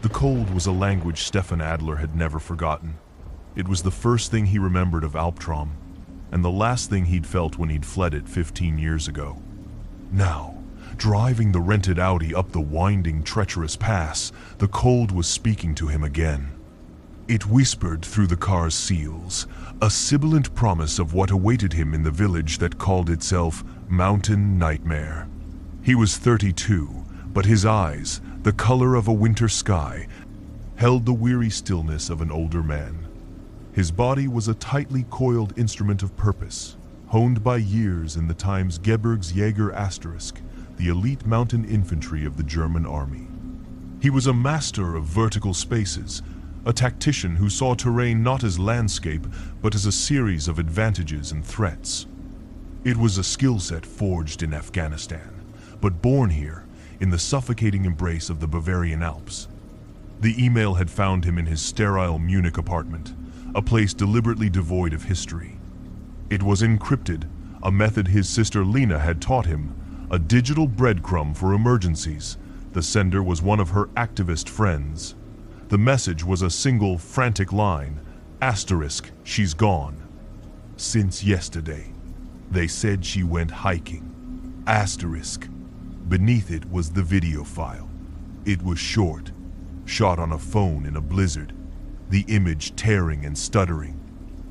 The cold was a language Stefan Adler had never forgotten. It was the first thing he remembered of Alptraum, and the last thing he'd felt when he'd fled it 15 years ago. Now, driving the rented Audi up the winding, treacherous pass, the cold was speaking to him again. It whispered through the car's seals, a sibilant promise of what awaited him in the village that called itself Mountain Nightmare. He was 32, but his eyes, the color of a winter sky, held the weary stillness of an older man. His body was a tightly coiled instrument of purpose, honed by years in the times Gebirgsjäger Asterisk, the elite mountain infantry of the German army. He was a master of vertical spaces, a tactician who saw terrain not as landscape, but as a series of advantages and threats. It was a skill set forged in Afghanistan, but born here, in the suffocating embrace of the Bavarian Alps. The email had found him in his sterile Munich apartment, a place deliberately devoid of history. It was encrypted, a method his sister Lena had taught him, a digital breadcrumb for emergencies. The sender was one of her activist friends. The message was a single frantic line, asterisk, she's gone. Since yesterday. They said she went hiking. Asterisk. Beneath it was the video file. It was short, shot on a phone in a blizzard, the image tearing and stuttering,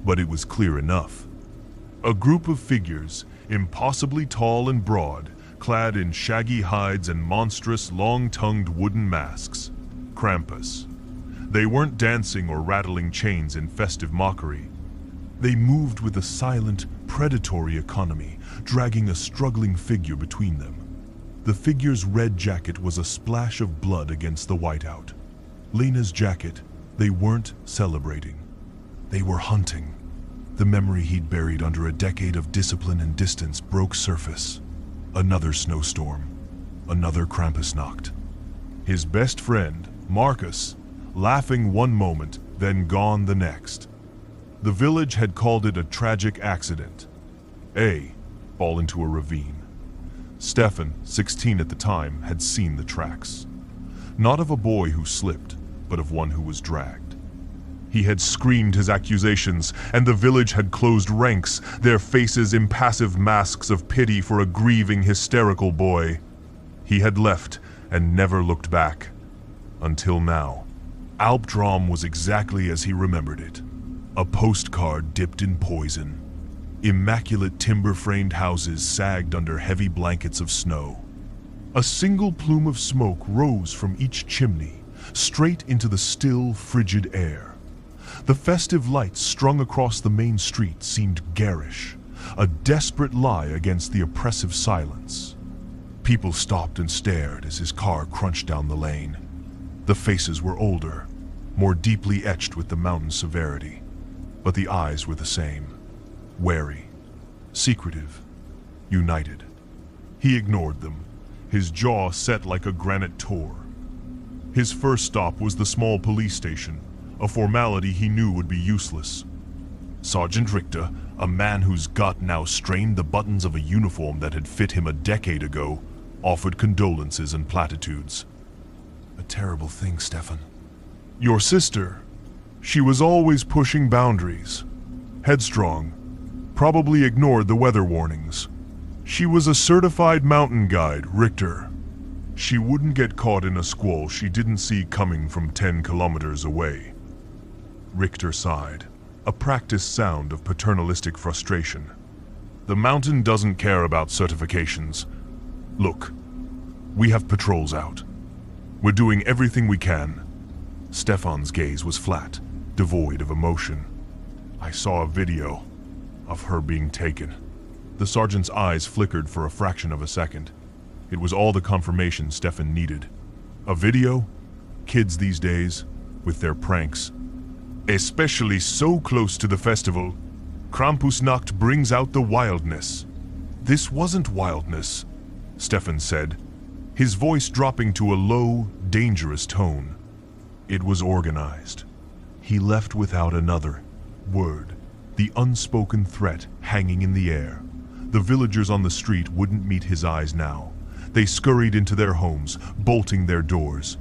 but it was clear enough. A group of figures, impossibly tall and broad, clad in shaggy hides and monstrous, long-tongued wooden masks. Krampus. They weren't dancing or rattling chains in festive mockery. They moved with a silent, predatory economy, dragging a struggling figure between them. The figure's red jacket was a splash of blood against the whiteout. Lena's jacket, they weren't celebrating. They were hunting. The memory he'd buried under a decade of discipline and distance broke surface. Another snowstorm. Another Krampusnacht. His best friend, Marcus, laughing one moment, then gone the next. The village had called it a tragic accident. Fall into a ravine. Stefan, 16 at the time, had seen the tracks. Not of a boy who slipped, but of one who was dragged. He had screamed his accusations, and the village had closed ranks, their faces impassive masks of pity for a grieving, hysterical boy. He had left and never looked back. Until now. Alptraum was exactly as he remembered it. A postcard dipped in poison. Immaculate timber-framed houses sagged under heavy blankets of snow. A single plume of smoke rose from each chimney, straight into the still, frigid air. The festive lights strung across the main street seemed garish, a desperate lie against the oppressive silence. People stopped and stared as his car crunched down the lane. The faces were older, more deeply etched with the mountain severity, but the eyes were the same. Wary, secretive, united. He ignored them, his jaw set like a granite tor. His first stop was the small police station, a formality he knew would be useless. Sergeant Richter, a man whose gut now strained the buttons of a uniform that had fit him a decade ago, offered condolences and platitudes. A terrible thing, Stefan. Your sister. She was always pushing boundaries. Headstrong. Probably ignored the weather warnings. She was a certified mountain guide, Richter. She wouldn't get caught in a squall she didn't see coming from 10 kilometers away. Richter sighed, a practiced sound of paternalistic frustration. The mountain doesn't care about certifications. Look, we have patrols out. We're doing everything we can. Stefan's gaze was flat, devoid of emotion. I saw a video of her being taken. The sergeant's eyes flickered for a fraction of a second. It was all the confirmation Stefan needed. A video? Kids these days, with their pranks. Especially so close to the festival. Krampusnacht brings out the wildness. This wasn't wildness, Stefan said, his voice dropping to a low, dangerous tone. It was organized. He left without another word, the unspoken threat hanging in the air. The villagers on the street wouldn't meet his eyes now. They scurried into their homes, bolting their doors.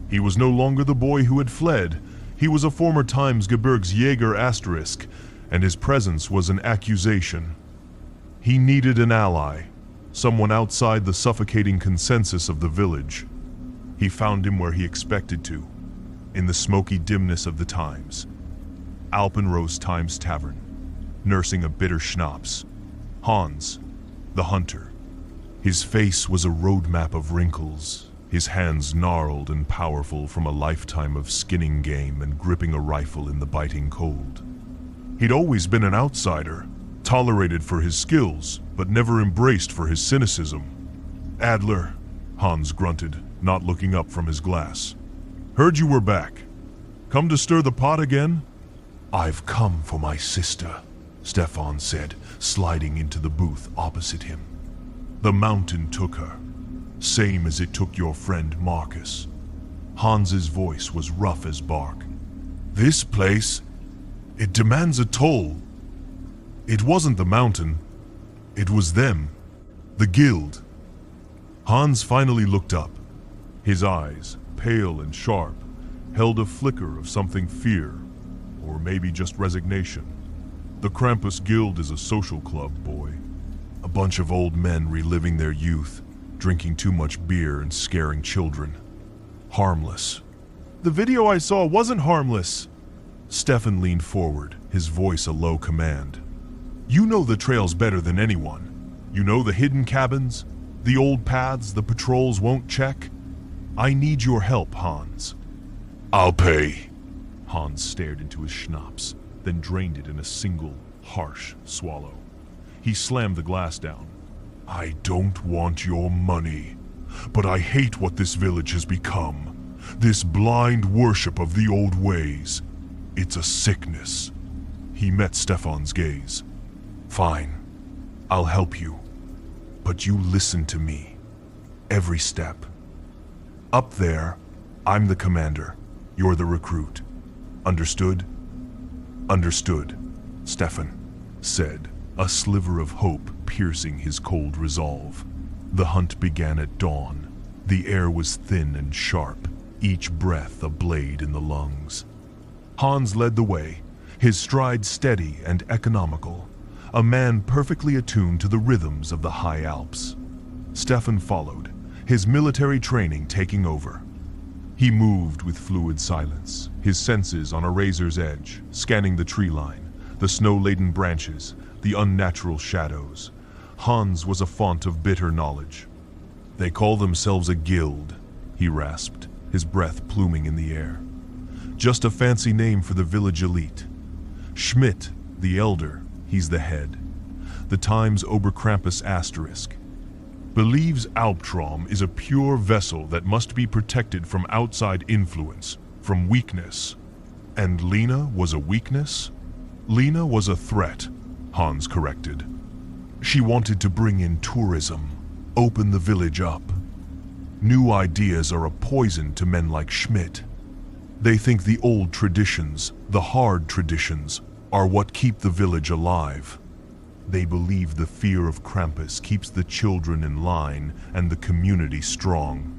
He was no longer the boy who had fled. He was a former Times Gebirgsjäger asterisk, and his presence was an accusation. He needed an ally, someone outside the suffocating consensus of the village. He found him where he expected to, in the smoky dimness of the Times. Alpenrose Times Tavern, nursing a bitter schnapps. Hans, the hunter. His face was a roadmap of wrinkles, his hands gnarled and powerful from a lifetime of skinning game and gripping a rifle in the biting cold. He'd always been an outsider, tolerated for his skills, but never embraced for his cynicism. "Adler," Hans grunted, not looking up from his glass. "Heard you were back. Come to stir the pot again?" "I've come for my sister," Stefan said, sliding into the booth opposite him. "The mountain took her, same as it took your friend Marcus." Hans's voice was rough as bark. "This place, it demands a toll. It wasn't the mountain, it was them, the guild." Hans finally looked up. His eyes, pale and sharp, held a flicker of something fear, or maybe just resignation. "The Krampus Guild is a social club, boy. A bunch of old men reliving their youth, drinking too much beer and scaring children. Harmless." "The video I saw wasn't harmless." Stefan leaned forward, his voice a low command. "You know the trails better than anyone. You know the hidden cabins, the old paths the patrols won't check. I need your help, Hans." "I'll pay." Hans stared into his schnapps, then drained it in a single, harsh swallow. He slammed the glass down. "I don't want your money, but I hate what this village has become. This blind worship of the old ways. It's a sickness." He met Stefan's gaze. "Fine, I'll help you. But you listen to me. Every step. Up there, I'm the commander. You're the recruit. Understood?" "Understood," Stefan said, a sliver of hope piercing his cold resolve. The hunt began at dawn. The air was thin and sharp, each breath a blade in the lungs. Hans led the way, his stride steady and economical, a man perfectly attuned to the rhythms of the high Alps. Stefan followed, his military training taking over. He moved with fluid silence, his senses on a razor's edge, scanning the tree line, the snow-laden branches, the unnatural shadows. Hans was a font of bitter knowledge. "They call themselves a guild," he rasped, his breath pluming in the air. "Just a fancy name for the village elite. Schmidt, the elder, he's the head. The Times Oberkrampus asterisk. Believes Alptraum is a pure vessel that must be protected from outside influence, from weakness." "And Lena was a weakness?" "Lena was a threat," Hans corrected. "She wanted to bring in tourism, open the village up. New ideas are a poison to men like Schmidt. They think the old traditions, the hard traditions, are what keep the village alive. They believe the fear of Krampus keeps the children in line and the community strong.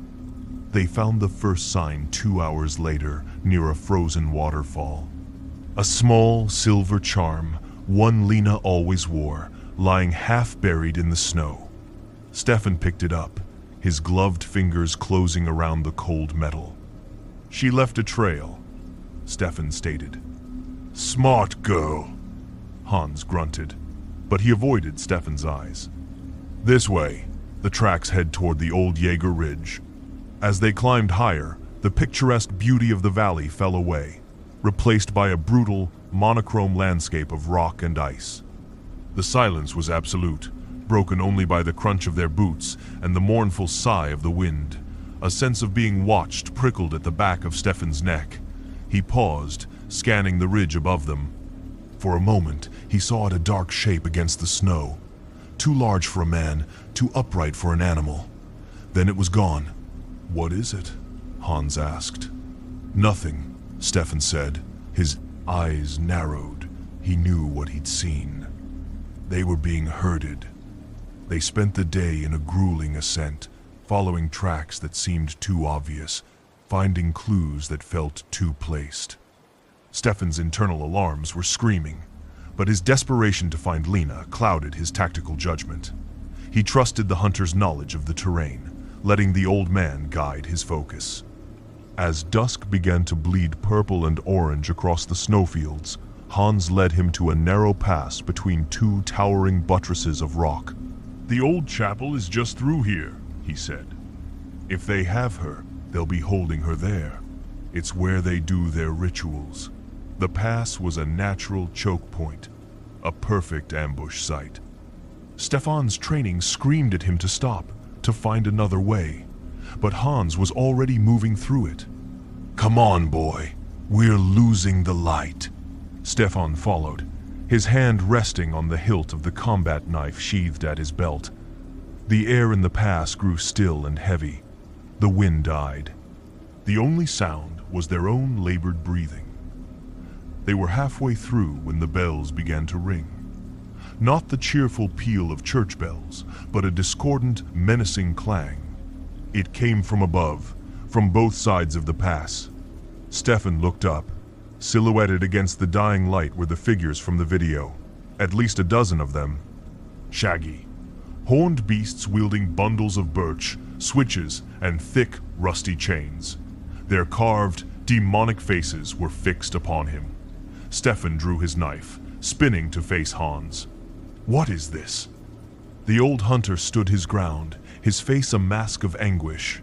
They found the first sign 2 hours later near a frozen waterfall. A small silver charm, one Lena always wore, lying half buried in the snow. Stefan picked it up, his gloved fingers closing around the cold metal. "She left a trail," Stefan stated. "Smart girl," Hans grunted, but he avoided Stefan's eyes. "This way." The tracks head toward the old Jaeger Ridge. As they climbed higher, the picturesque beauty of the valley fell away, replaced by a brutal, monochrome landscape of rock and ice. The silence was absolute, broken only by the crunch of their boots and the mournful sigh of the wind. A sense of being watched prickled at the back of Stefan's neck. He paused, scanning the ridge above them. For a moment, he saw it a dark shape against the snow. Too large for a man, too upright for an animal. Then it was gone. "What is it?" Hans asked. "Nothing," Stefan said. His eyes narrowed. He knew what he'd seen. They were being herded. They spent the day in a grueling ascent, following tracks that seemed too obvious, finding clues that felt too placed. Stefan's internal alarms were screaming, but his desperation to find Lena clouded his tactical judgment. He trusted the hunter's knowledge of the terrain, letting the old man guide his focus. As dusk began to bleed purple and orange across the snowfields, Hans led him to a narrow pass between two towering buttresses of rock. "The old chapel is just through here," he said. "If they have her, they'll be holding her there. It's where they do their rituals." The pass was a natural choke point, a perfect ambush site. Stefan's training screamed at him to stop, to find another way, but Hans was already moving through it. "Come on, boy, we're losing the light." Stefan followed, his hand resting on the hilt of the combat knife sheathed at his belt. The air in the pass grew still and heavy. The wind died. The only sound was their own labored breathing. They were halfway through when the bells began to ring. Not the cheerful peal of church bells, but a discordant, menacing clang. It came from above, from both sides of the pass. Stefan looked up. Silhouetted against the dying light were the figures from the video, at least a dozen of them. Shaggy, horned beasts wielding bundles of birch, switches, and thick, rusty chains. Their carved, demonic faces were fixed upon him. Stefan drew his knife, spinning to face Hans. "What is this?" The old hunter stood his ground, his face a mask of anguish.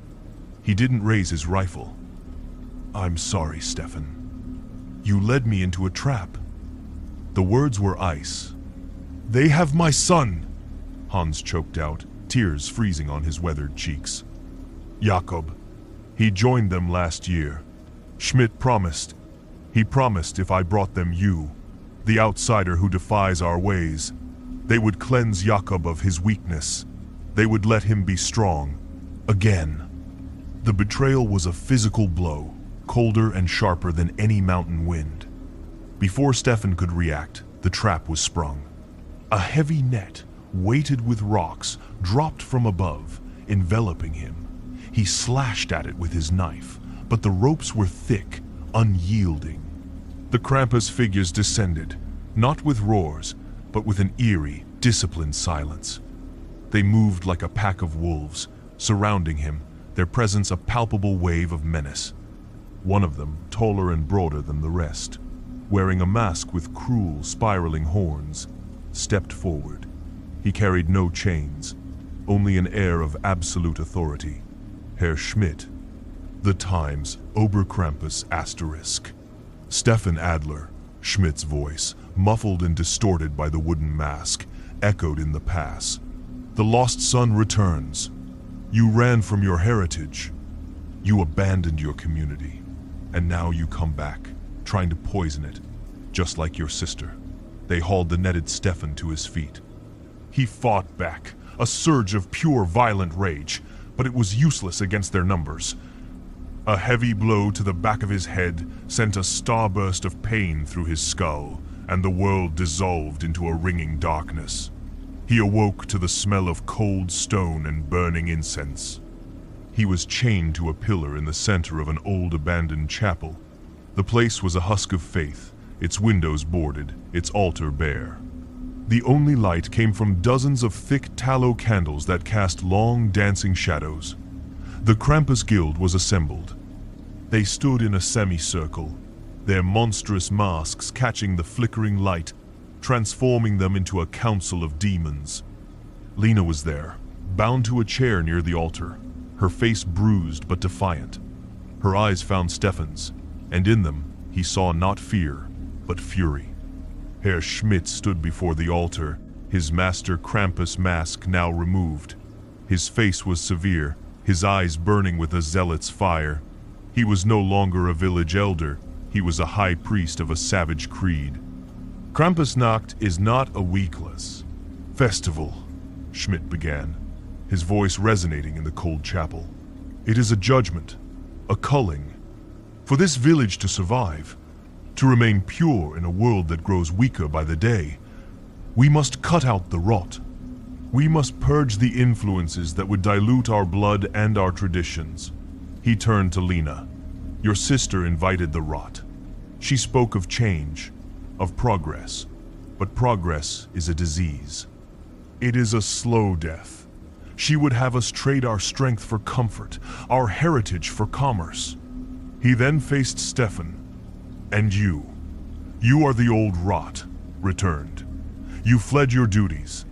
He didn't raise his rifle. "I'm sorry, Stefan. You led me into a trap." The words were ice. "They have my son!" Hans choked out, tears freezing on his weathered cheeks. "Jakob. He joined them last year. Schmidt promised. He promised if I brought them you, the outsider who defies our ways, they would cleanse Jakob of his weakness. They would let him be strong. Again." The betrayal was a physical blow, colder and sharper than any mountain wind. Before Stefan could react, the trap was sprung. A heavy net, weighted with rocks, dropped from above, enveloping him. He slashed at it with his knife, but the ropes were thick, unyielding. The Krampus figures descended, not with roars, but with an eerie, disciplined silence. They moved like a pack of wolves, surrounding him, their presence a palpable wave of menace. One of them, taller and broader than the rest, wearing a mask with cruel, spiraling horns, stepped forward. He carried no chains, only an air of absolute authority. Herr Schmidt, the Times, Oberkrampus ***. Stefan Adler, Schmidt's voice, muffled and distorted by the wooden mask, echoed in the pass. "The lost son returns. You ran from your heritage. You abandoned your community. And now you come back, trying to poison it, just like your sister." They hauled the netted Stefan to his feet. He fought back, a surge of pure violent rage, but it was useless against their numbers. A heavy blow to the back of his head sent a starburst of pain through his skull, and the world dissolved into a ringing darkness. He awoke to the smell of cold stone and burning incense. He was chained to a pillar in the center of an old abandoned chapel. The place was a husk of faith, its windows boarded, its altar bare. The only light came from dozens of thick tallow candles that cast long dancing shadows. The Krampus Guild was assembled. They stood in a semicircle, their monstrous masks catching the flickering light, transforming them into a council of demons. Lena was there, bound to a chair near the altar, her face bruised but defiant. Her eyes found Stefan's, and in them he saw not fear, but fury. Herr Schmidt stood before the altar, his master Krampus mask now removed. His face was severe, his eyes burning with a zealot's fire. He was no longer a village elder, he was a high priest of a savage creed. "Krampusnacht is not a weekless festival," Schmidt began, his voice resonating in the cold chapel. "It is a judgment, a culling. For this village to survive, to remain pure in a world that grows weaker by the day, we must cut out the rot. We must purge the influences that would dilute our blood and our traditions." He turned to Lena, Your sister invited the rot. She spoke of change, of progress, but progress is a disease. It is a slow death. She would have us trade our strength for comfort, our heritage for commerce. He then faced Stefan. And you are the old rot, returned. You fled your duties.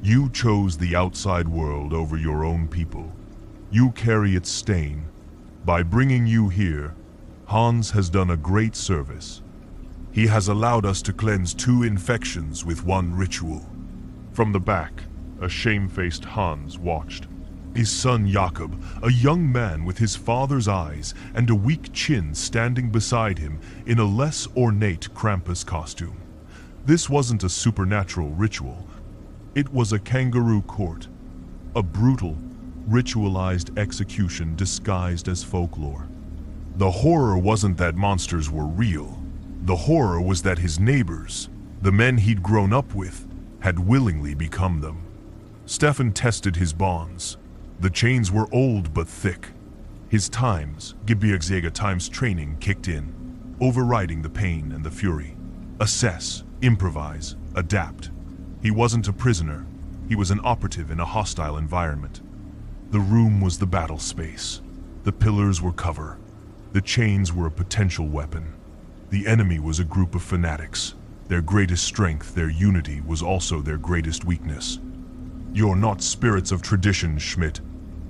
You chose the outside world over your own people. You carry its stain. By bringing you here, Hans has done a great service. He has allowed us to cleanse 2 infections with 1 ritual. From the back, a shamefaced Hans watched. His son Jakob, a young man with his father's eyes and a weak chin, standing beside him in a less ornate Krampus costume. This wasn't a supernatural ritual. It was a kangaroo court, a brutal, ritualized execution disguised as folklore. The horror wasn't that monsters were real. The horror was that his neighbors, the men he'd grown up with, had willingly become them. Stefan tested his bonds. The chains were old but thick. His Gebirgsjäger times training kicked in, overriding the pain and the fury. Assess, improvise, adapt. He wasn't a prisoner. He was an operative in a hostile environment. The room was the battle space. The pillars were cover. The chains were a potential weapon. The enemy was a group of fanatics. Their greatest strength, their unity, was also their greatest weakness. You're not spirits of tradition, Schmidt.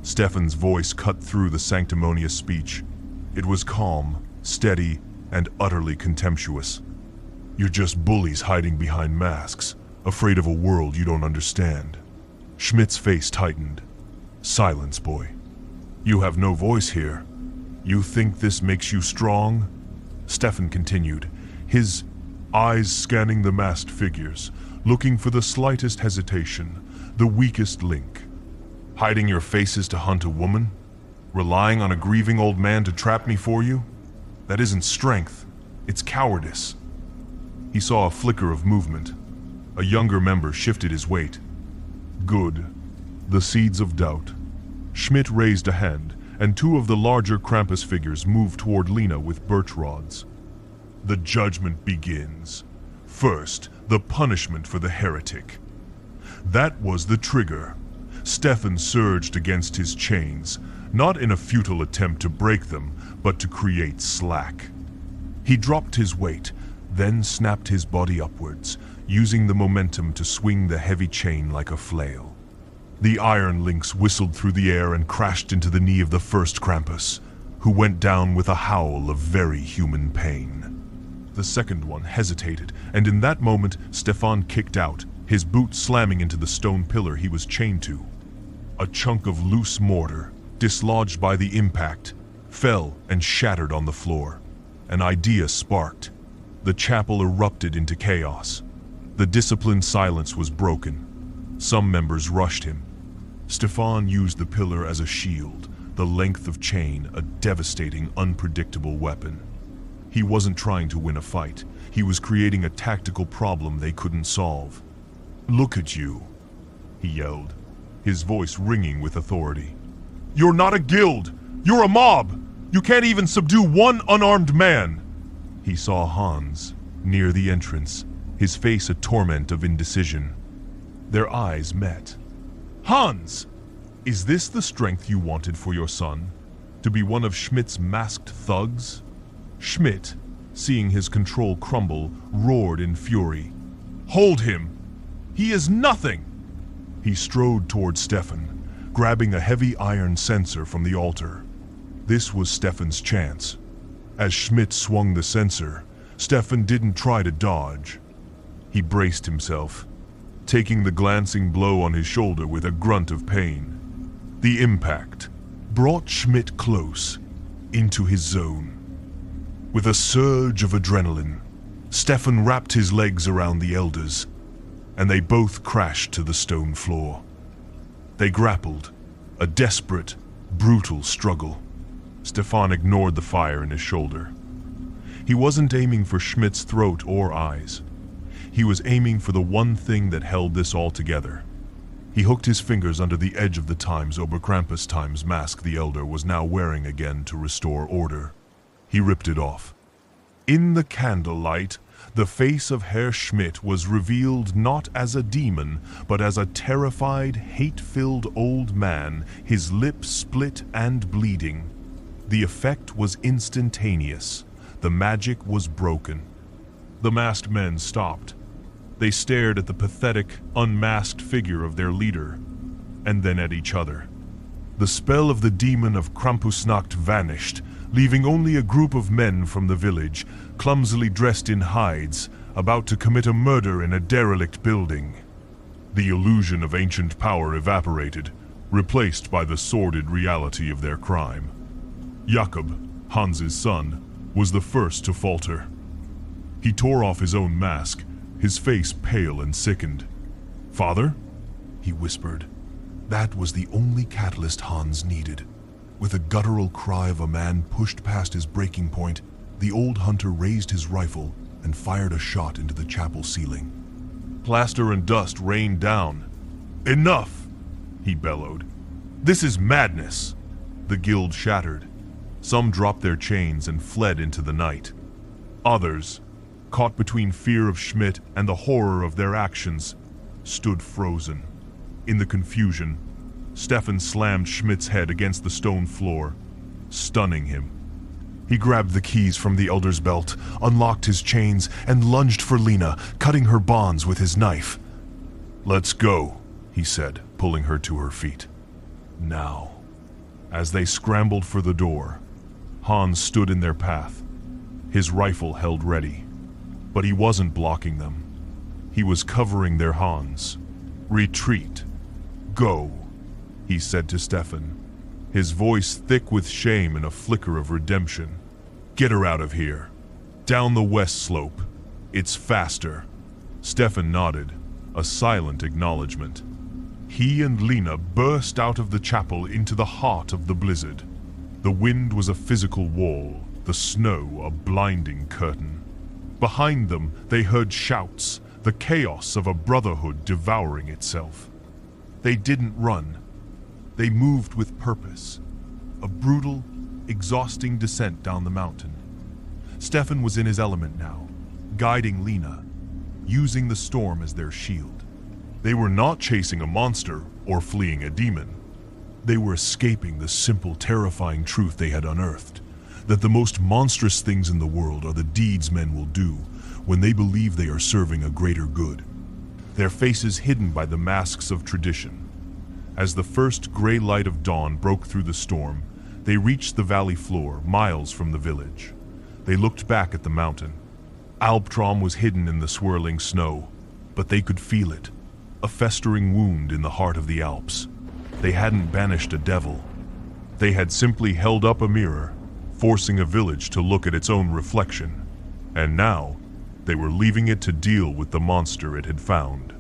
Stefan's voice cut through the sanctimonious speech. It was calm, steady, and utterly contemptuous. You're just bullies hiding behind masks, afraid of a world you don't understand. Schmidt's face tightened. Silence, boy. You have no voice here. You think this makes you strong? Stefan continued, his eyes scanning the masked figures, looking for the slightest hesitation, the weakest link. Hiding your faces to hunt a woman? Relying on a grieving old man to trap me for you? That isn't strength, it's cowardice. He saw a flicker of movement. A younger member shifted his weight. Good. The seeds of doubt. Schmidt raised a hand, and 2 of the larger Krampus figures moved toward Lena with birch rods. The judgment begins. First, the punishment for the heretic. That was the trigger. Stefan surged against his chains, not in a futile attempt to break them, but to create slack. He dropped his weight, then snapped his body upwards, using the momentum to swing the heavy chain like a flail. The iron links whistled through the air and crashed into the knee of the first Krampus, who went down with a howl of very human pain. The second one hesitated, and in that moment Stefan kicked out, his boot slamming into the stone pillar he was chained to. A chunk of loose mortar, dislodged by the impact, fell and shattered on the floor. An idea sparked. The chapel erupted into chaos. The disciplined silence was broken. Some members rushed him. Stefan used the pillar as a shield, the length of chain a devastating, unpredictable weapon. He wasn't trying to win a fight. He was creating a tactical problem they couldn't solve. "Look at you," he yelled, his voice ringing with authority. "You're not a guild! You're a mob! You can't even subdue 1 unarmed man!" He saw Hans, near the entrance, his face a torment of indecision. Their eyes met. "Hans! Is this the strength you wanted for your son? To be one of Schmidt's masked thugs?" Schmidt, seeing his control crumble, roared in fury. "Hold him! He is nothing!" He strode toward Stefan, grabbing a heavy iron censer from the altar. This was Stefan's chance. As Schmidt swung the censer, Stefan didn't try to dodge. He braced himself, taking the glancing blow on his shoulder with a grunt of pain. The impact brought Schmidt close, into his zone. With a surge of adrenaline, Stefan wrapped his legs around the elders, and they both crashed to the stone floor. They grappled, a desperate, brutal struggle. Stefan ignored the fire in his shoulder. He wasn't aiming for Schmidt's throat or eyes. He was aiming for the one thing that held this all together. He hooked his fingers under the edge of the Times Oberkrampus times mask the elder was now wearing again to restore order. He ripped it off. In the candlelight, the face of Herr Schmidt was revealed not as a demon, but as a terrified, hate-filled old man, his lips split and bleeding. The effect was instantaneous. The magic was broken. The masked men stopped. They stared at the pathetic, unmasked figure of their leader, and then at each other. The spell of the demon of Krampusnacht vanished, leaving only a group of men from the village, clumsily dressed in hides, about to commit a murder in a derelict building. The illusion of ancient power evaporated, replaced by the sordid reality of their crime. Jakob, Hans's son, was the first to falter. He tore off his own mask, his face pale and sickened. "Father?" he whispered. That was the only catalyst Hans needed. With a guttural cry of a man pushed past his breaking point, the old hunter raised his rifle and fired a shot into the chapel ceiling. Plaster and dust rained down. "Enough!" he bellowed. "This is madness!" The guild shattered. Some dropped their chains and fled into the night. Others, caught between fear of Schmidt and the horror of their actions, stood frozen. In the confusion, Stefan slammed Schmidt's head against the stone floor, stunning him. He grabbed the keys from the elder's belt, unlocked his chains, and lunged for Lena, cutting her bonds with his knife. "Let's go," he said, pulling her to her feet. Now, as they scrambled for the door, Hans stood in their path, his rifle held ready. But he wasn't blocking them. He was covering their Hans. "Retreat. Go," he said to Stefan, his voice thick with shame and a flicker of redemption. "Get her out of here. Down the west slope. It's faster." Stefan nodded, a silent acknowledgement. He and Lena burst out of the chapel into the heart of the blizzard. The wind was a physical wall, the snow a blinding curtain. Behind them, they heard shouts, the chaos of a brotherhood devouring itself. They didn't run. They moved with purpose. A brutal, exhausting descent down the mountain. Stefan was in his element now, guiding Lena, using the storm as their shield. They were not chasing a monster or fleeing a demon. They were escaping the simple, terrifying truth they had unearthed, that the most monstrous things in the world are the deeds men will do when they believe they are serving a greater good. Their faces hidden by the masks of tradition. As the first gray light of dawn broke through the storm, they reached the valley floor, miles from the village. They looked back at the mountain. Alptraum was hidden in the swirling snow, but they could feel it, a festering wound in the heart of the Alps. They hadn't banished a devil. They had simply held up a mirror, forcing a village to look at its own reflection. And now, they were leaving it to deal with the monster it had found.